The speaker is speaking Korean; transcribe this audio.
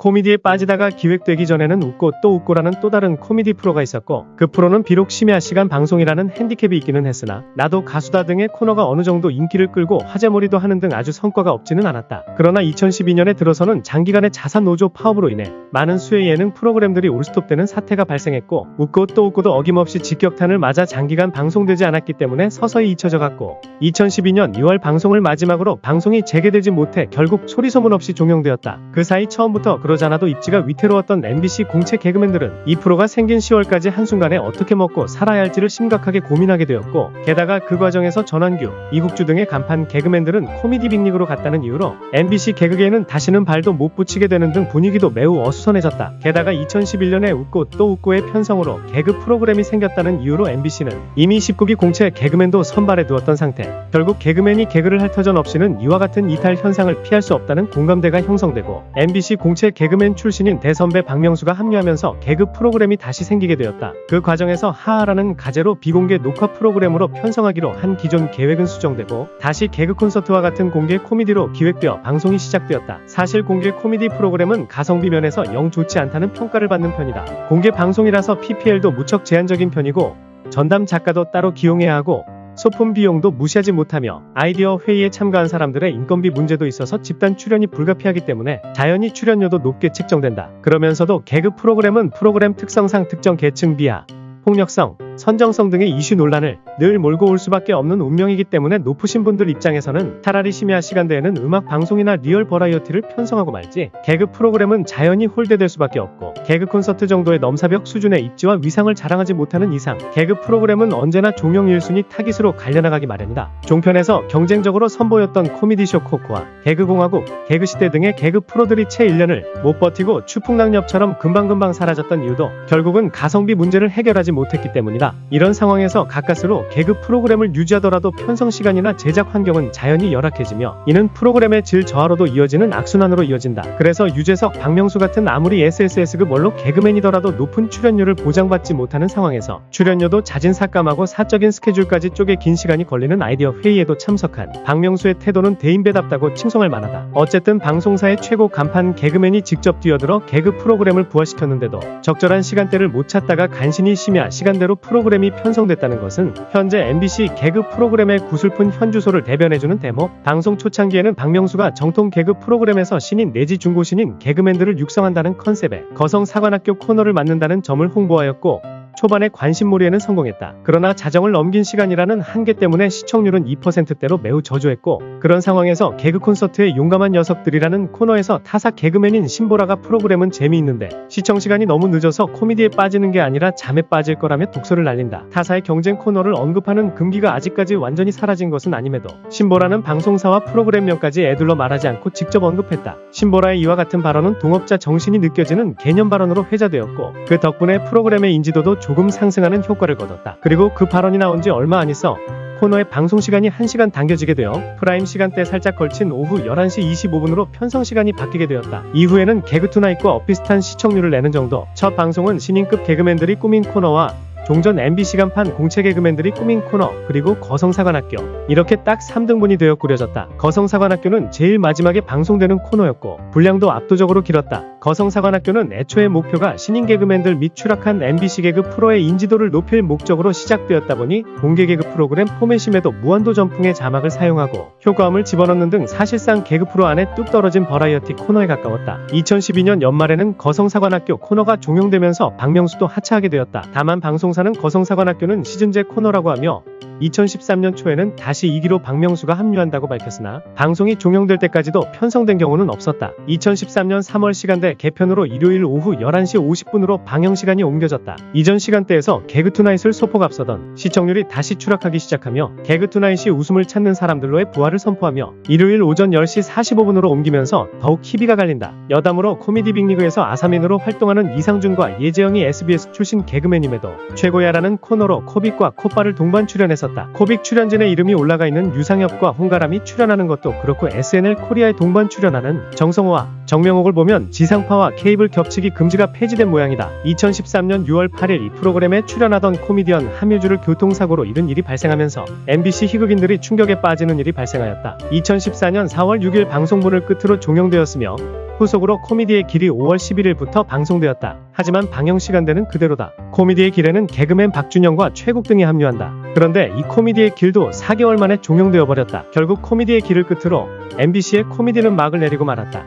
코미디에 빠지다가 기획되기 전에는 웃고 또 웃고라는 또 다른 코미디 프로가 있었고, 그 프로는 비록 심야 시간 방송이라는 핸디캡이 있기는 했으나 나도 가수다 등의 코너가 어느 정도 인기를 끌고 화제몰이도 하는 등 아주 성과가 없지는 않았다. 그러나 2012년에 들어서는 장기간의 자산 노조 파업으로 인해 많은 수의 예능 프로그램들이 올스톱되는 사태가 발생했고, 웃고 또 웃고도 어김없이 직격탄을 맞아 장기간 방송되지 않았기 때문에 서서히 잊혀져 갔고, 2012년 2월 방송을 마지막으로 방송이 재개되지 못해 결국 소리소문 없이 종영되었다. 그 사이 처음부터 그러잖아도 입지가 위태로웠던 MBC 공채 개그맨들은 이 프로가 생긴 10월까지 한순간에 어떻게 먹고 살아야 할지를 심각하게 고민하게 되었고, 게다가 그 과정에서 전환규, 이국주 등의 간판 개그맨들은 코미디 빅리그로 갔다는 이유로 MBC 개그계에는 다시는 발도 못 붙이게 되는 등 분위기도 매우 어수선해졌다. 게다가 2011년에 웃고 또 웃고의 편성으로 개그 프로그램이 생겼다는 이유로 MBC는 이미 19기 공채 개그맨도 선발해 두었던 상태. 결국 개그맨이 개그를 할 터전 없이는 이와 같은 이탈 현상을 피할 수 없다는 공감대가 형성되고, MBC 공채 개그맨 출신인 대선배 박명수가 합류하면서 개그 프로그램이 다시 생기게 되었다. 그 과정에서 하하라는 가제로 비공개 녹화 프로그램으로 편성하기로 한 기존 계획은 수정되고, 다시 개그 콘서트와 같은 공개 코미디로 기획되어 방송이 시작되었다. 사실 공개 코미디 프로그램은 가성비 면에서 영 좋지 않다는 평가를 받는 편이다. 공개 방송이라서 PPL도 무척 제한적인 편이고, 전담 작가도 따로 기용해야 하고, 소품 비용도 무시하지 못하며, 아이디어 회의에 참가한 사람들의 인건비 문제도 있어서 집단 출연이 불가피하기 때문에 자연히 출연료도 높게 책정된다. 그러면서도 개그 프로그램은 프로그램 특성상 특정 계층 비하, 폭력성, 선정성 등의 이슈 논란을 늘 몰고 올 수밖에 없는 운명이기 때문에 높으신 분들 입장에서는 차라리 심야 시간대에는 음악 방송이나 리얼 버라이어티를 편성하고 말지, 개그 프로그램은 자연히 홀대될 수밖에 없고, 개그 콘서트 정도의 넘사벽 수준의 입지와 위상을 자랑하지 못하는 이상 개그 프로그램은 언제나 종영 1순위 타깃으로 갈려나가기 마련이다. 종편에서 경쟁적으로 선보였던 코미디쇼 코코와 개그공화국, 개그시대 등의 개그 프로들이 채 1년을 못 버티고 추풍낙엽처럼 금방금방 사라졌던 이유도 결국은 가성비 문제를 해결하지 못했기 때문이다. 이런 상황에서 가까스로 개그 프로그램을 유지하더라도 편성 시간이나 제작 환경은 자연히 열악해지며, 이는 프로그램의 질 저하로도 이어지는 악순환으로 이어진다. 그래서 유재석, 박명수 같은 아무리 SSS급 원로 개그맨이더라도 높은 출연료를 보장받지 못하는 상황에서 출연료도 잦은 삭감하고 사적인 스케줄까지 쪼개 긴 시간이 걸리는 아이디어 회의에도 참석한 박명수의 태도는 대인배답다고 칭송할 만하다. 어쨌든 방송사의 최고 간판 개그맨이 직접 뛰어들어 개그 프로그램을 부활시켰는데도 적절한 시간대를 못 찾다가 간신히 심야 시간대로 프로그램이 편성됐다는 것은 현재 MBC 개그 프로그램의 구슬픈 현주소를 대변해주는 대목. 방송 초창기에는 박명수가 정통 개그 프로그램에서 신인 내지 중고신인 개그맨들을 육성한다는 컨셉의 거성사관학교 코너를 맡는다는 점을 홍보하였고, 초반에 관심몰이에는 성공했다. 그러나 자정을 넘긴 시간이라는 한계 때문에 시청률은 2%대로 매우 저조했고, 그런 상황에서 개그 콘서트의 용감한 녀석들이라는 코너에서 타사 개그맨인 신보라가 프로그램은 재미있는데 시청시간이 너무 늦어서 코미디에 빠지는 게 아니라 잠에 빠질 거라며 독설을 날린다. 타사의 경쟁 코너를 언급하는 금기가 아직까지 완전히 사라진 것은 아님에도 신보라는 방송사와 프로그램명까지 애둘러 말하지 않고 직접 언급했다. 신보라의 이와 같은 발언은 동업자 정신이 느껴지는 개념 발언으로 회자되었고, 그 덕분에 프로그램의 인지도도 조금 상승하는 효과를 거뒀다. 그리고 그 발언이 나온 지 얼마 안 있어 코너의 방송시간이 1시간 당겨지게 되어 프라임 시간대에 살짝 걸친 오후 11시 25분으로 편성시간이 바뀌게 되었다. 이후에는 개그투나잇과 엇비슷한 시청률을 내는 정도. 첫 방송은 신인급 개그맨들이 꾸민 코너와 종전 MBC 간판 공채 개그맨들이 꾸민 코너, 그리고 거성사관학교, 이렇게 딱 3등분이 되어 꾸려졌다. 거성사관학교는 제일 마지막에 방송되는 코너였고 분량도 압도적으로 길었다. 거성사관학교는 애초에 목표가 신인 개그맨들 및 추락한 MBC 개그 프로의 인지도를 높일 목적으로 시작되었다 보니 공개 개그 프로그램 포맷임에도 무한도 전풍의 자막을 사용하고 효과음을 집어넣는 등 사실상 개그 프로 안에 뚝 떨어진 버라이어티 코너에 가까웠다. 2012년 연말에는 거성사관학교 코너가 종영되면서 박명수도 하차하게 되었다. 다만 방송사는 거성사관학교는 시즌제 코너라고 하며 2013년 초에는 다시 2기로 박명수가 합류한다고 밝혔으나 방송이 종영될 때까지도 편성된 경우는 없었다. 2013년 3월 시간대 개편으로 일요일 오후 11시 50분으로 방영시간이 옮겨졌다. 이전 시간대에서 개그투나잇을 소폭 앞서던 시청률이 다시 추락하기 시작하며 개그투나잇이 웃음을 찾는 사람들로의 부활을 선포하며 일요일 오전 10시 45분으로 옮기면서 더욱 희비가 갈린다. 여담으로 코미디 빅리그에서 아사민으로 활동하는 이상준과 예재영이 SBS 출신 개그맨임에도 최고야라는 코너로 코빅과 콧바를 동반 출연했었다. 코빅 출연진의 이름이 올라가 있는 유상엽과 홍가람이 출연하는 것도 그렇고 SNL 코리아에 동반 출연하는 정성호와 정명옥을 보면 지상파와 케이블 겹치기 금지가 폐지된 모양이다. 2013년 6월 8일 이 프로그램에 출연하던 코미디언 함유주를 교통사고로 잃은 일이 발생하면서 MBC 희극인들이 충격에 빠지는 일이 발생하였다. 2014년 4월 6일 방송분을 끝으로 종영되었으며 후속으로 코미디의 길이 5월 11일부터 방송되었다. 하지만 방영 시간대는 그대로다. 코미디의 길에는 개그맨 박준영과 최국 등이 합류한다. 그런데 이 코미디의 길도 4개월 만에 종영되어 버렸다. 결국 코미디의 길을 끝으로 MBC의 코미디는 막을 내리고 말았다.